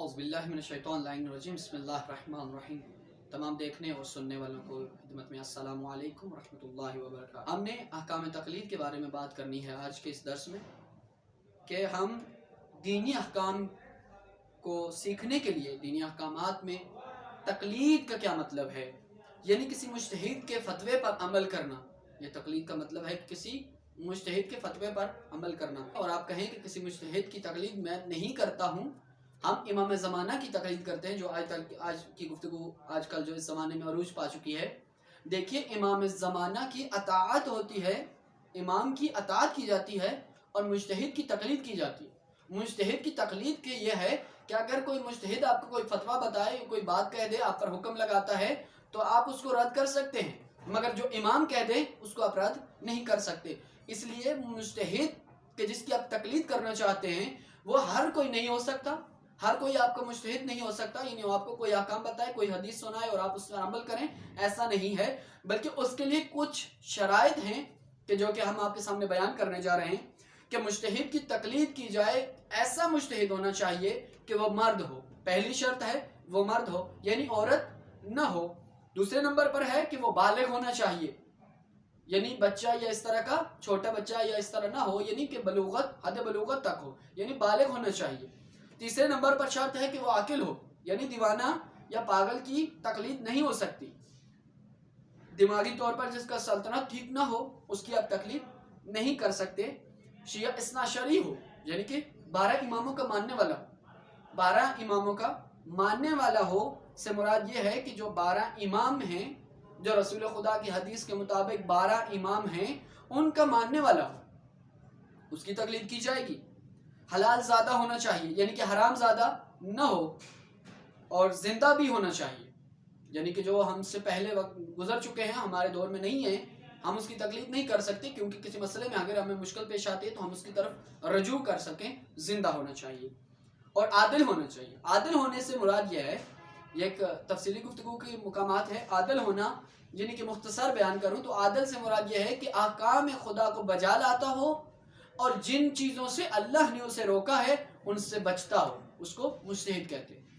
اعوذ باللہ من الشیطان الرجیم بسم اللہ الرحمن الرحیم۔ تمام دیکھنے اور سننے والوں کو خدمت میں السلام علیکم ورحمۃ اللہ وبرکاتہ۔ ہم نے احکام تقلید کے بارے میں بات کرنی ہے آج کے اس درس میں، کہ ہم دینی احکام کو سیکھنے کے لیے دینی احکامات میں تقلید کا کیا مطلب ہے، یعنی کسی مجتہد کے فتوے پر عمل کرنا۔ یہ تقلید کا مطلب ہے کہ کسی مجتہد کے فتوے پر عمل کرنا، اور آپ کہیں کہ کسی مجتہد کی تقلید میں نہیں کرتا ہوں، ہم امام زمانہ کی تقلید کرتے ہیں، جو آج کی گفتگو آج کل جو اس زمانے میں عروج پا چکی ہے۔ دیکھیے، امام زمانہ کی اطاعت ہوتی ہے، امام کی اطاعت کی جاتی ہے اور مجتہد کی تقلید کی جاتی ہے۔ مجتہد کی تقلید کے یہ ہے کہ اگر کوئی مجتہد آپ کو کوئی فتویٰ بتائے، کوئی بات کہہ دے، آپ پر حکم لگاتا ہے، تو آپ اس کو رد کر سکتے ہیں، مگر جو امام کہہ دے اس کو آپ رد نہیں کر سکتے۔ اس لیے مجتہد کہ جس کی آپ تقلید کرنا چاہتے ہیں، وہ ہر کوئی نہیں ہو سکتا، ہر کوئی آپ کا مجتہد نہیں ہو سکتا، یعنی وہ آپ کو کوئی احکام بتائے، کوئی حدیث سنائے اور آپ اس پر عمل کریں، ایسا نہیں ہے، بلکہ اس کے لیے کچھ شرائط ہیں کہ جو کہ ہم آپ کے سامنے بیان کرنے جا رہے ہیں، کہ مجتہد کی تقلید کی جائے ایسا مجتہد ہونا چاہیے کہ وہ مرد ہو۔ پہلی شرط ہے وہ مرد ہو، یعنی عورت نہ ہو۔ دوسرے نمبر پر ہے کہ وہ بالغ ہونا چاہیے، یعنی بچہ یا اس طرح کا چھوٹا بچہ یا اس طرح نہ ہو، یعنی کہ بلوغت، حد بلوغت تک ہو، یعنی بالغ ہونا چاہیے۔ تیسرے نمبر پر شرط ہے کہ وہ عاقل ہو، یعنی دیوانہ یا پاگل کی تقلید نہیں ہو سکتی۔ دماغی طور پر جس کا سلطنت ٹھیک نہ ہو، اس کی آپ تقلید نہیں کر سکتے۔ شیعہ اثنا عشری ہو، یعنی کہ 12 اماموں کا ماننے والا، 12 اماموں کا ماننے والا ہو سے مراد یہ ہے کہ جو 12 امام ہیں، جو رسول خدا کی حدیث کے مطابق 12 امام ہیں، ان کا ماننے والا ہو، اس کی تقلید کی جائے گی۔ حلال زادہ ہونا چاہیے، یعنی کہ حرام زادہ نہ ہو، اور زندہ بھی ہونا چاہیے، یعنی کہ جو ہم سے پہلے وقت گزر چکے ہیں، ہمارے دور میں نہیں ہیں، ہم اس کی تقلید نہیں کر سکتے، کیونکہ کسی مسئلے میں اگر ہمیں مشکل پیش آتی ہے تو ہم اس کی طرف رجوع کر سکیں۔ زندہ ہونا چاہیے اور عادل ہونا چاہیے۔ عادل ہونے سے مراد یہ ہے، یہ ایک تفصیلی گفتگو کے مقامات ہے۔ عادل ہونا یعنی کہ مختصر بیان کروں تو عادل سے مراد یہ ہے کہ احکام خدا کو بجا لاتا ہو، اور جن چیزوں سے اللہ نے اسے روکا ہے ان سے بچتا ہو، اس کو مجتہد کہتے ہیں۔